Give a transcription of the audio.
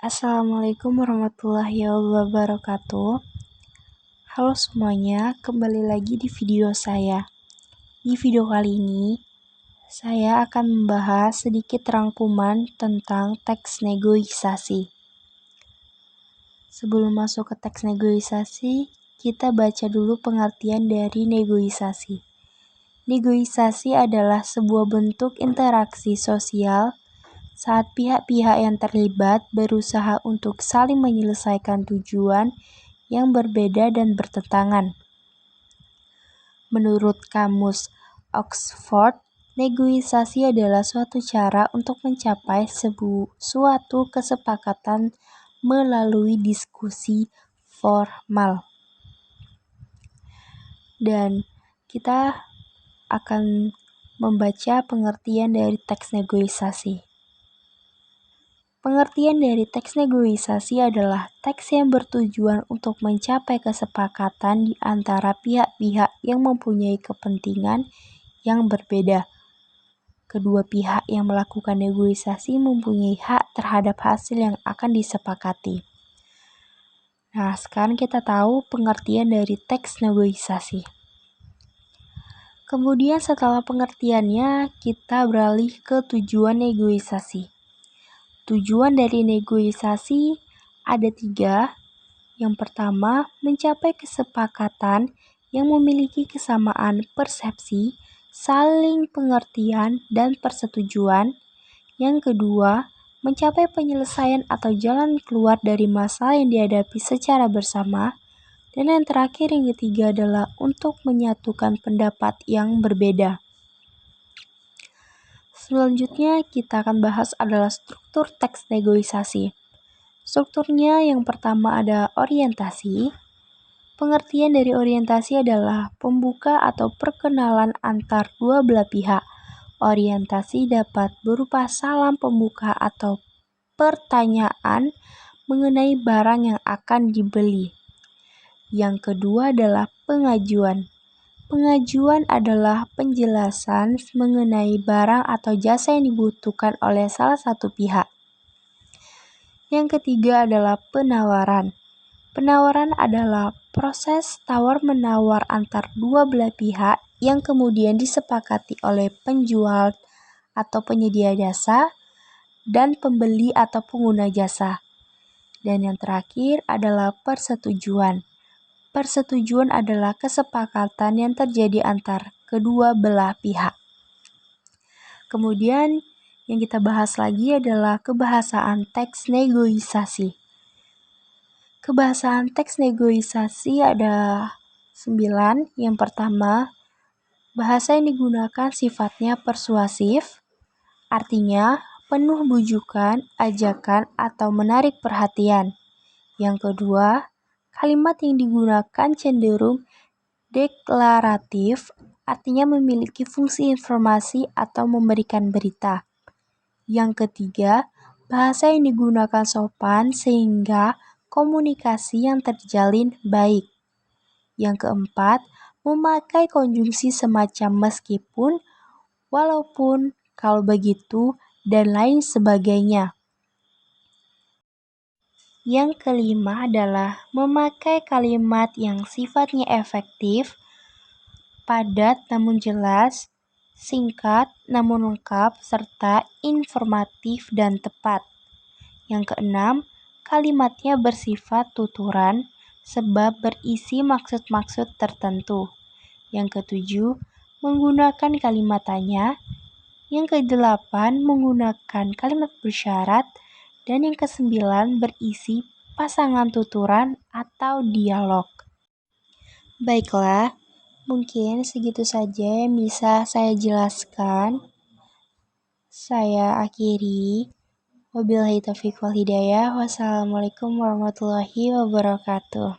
Assalamualaikum warahmatullahi wabarakatuh. Halo semuanya, kembali lagi di video saya. Di video kali ini, saya akan membahas sedikit rangkuman tentang teks negosiasi. Sebelum masuk ke teks negosiasi, kita baca dulu pengertian dari negosiasi. Negosiasi adalah sebuah bentuk interaksi sosial saat pihak-pihak yang terlibat berusaha untuk saling menyelesaikan tujuan yang berbeda dan bertentangan. Menurut kamus Oxford, negosiasi adalah suatu cara untuk mencapai suatu kesepakatan melalui diskusi formal. Dan kita akan membaca pengertian dari teks negosiasi. Pengertian dari teks negosiasi adalah teks yang bertujuan untuk mencapai kesepakatan di antara pihak-pihak yang mempunyai kepentingan yang berbeda. Kedua pihak yang melakukan negosiasi mempunyai hak terhadap hasil yang akan disepakati. Nah, sekarang kita tahu pengertian dari teks negosiasi. Kemudian setelah pengertiannya, kita beralih ke tujuan negosiasi. Tujuan dari negosiasi ada 3. Yang pertama, mencapai kesepakatan yang memiliki kesamaan persepsi, saling pengertian, dan persetujuan. Yang kedua, mencapai penyelesaian atau jalan keluar dari masalah yang dihadapi secara bersama. Dan yang terakhir, yang ketiga adalah untuk menyatukan pendapat yang berbeda. Selanjutnya kita akan bahas adalah struktur teks negosiasi. Strukturnya yang pertama ada orientasi. Pengertian dari orientasi adalah pembuka atau perkenalan antar dua belah pihak. Orientasi dapat berupa salam pembuka atau pertanyaan mengenai barang yang akan dibeli. Yang kedua adalah pengajuan. Pengajuan adalah penjelasan mengenai barang atau jasa yang dibutuhkan oleh salah satu pihak. Yang ketiga adalah penawaran. Penawaran adalah proses tawar-menawar antar dua belah pihak yang kemudian disepakati oleh penjual atau penyedia jasa dan pembeli atau pengguna jasa. Dan yang terakhir adalah persetujuan. Persetujuan adalah kesepakatan yang terjadi antar kedua belah pihak. Kemudian yang kita bahas lagi adalah kebahasaan teks negosiasi. Kebahasaan teks negosiasi ada 9. Yang pertama, bahasa yang digunakan sifatnya persuasif, artinya penuh bujukan, ajakan, atau menarik perhatian. Yang kedua, kalimat yang digunakan cenderung deklaratif, artinya memiliki fungsi informasi atau memberikan berita. Yang ketiga, bahasa yang digunakan sopan sehingga komunikasi yang terjalin baik. Yang keempat, memakai konjungsi semacam meskipun, walaupun, kalau begitu, dan lain sebagainya. Yang kelima adalah memakai kalimat yang sifatnya efektif, padat namun jelas, singkat namun lengkap, serta informatif dan tepat. Yang keenam, kalimatnya bersifat tuturan sebab berisi maksud-maksud tertentu. Yang ketujuh, menggunakan kalimat tanya. Yang kedelapan, menggunakan kalimat bersyarat. Dan yang kesembilan, berisi pasangan tuturan atau dialog. Baiklah, mungkin segitu saja yang bisa saya jelaskan. Saya akhiri. Wabillahi taufiq wal hidayah. Wassalamualaikum warahmatullahi wabarakatuh.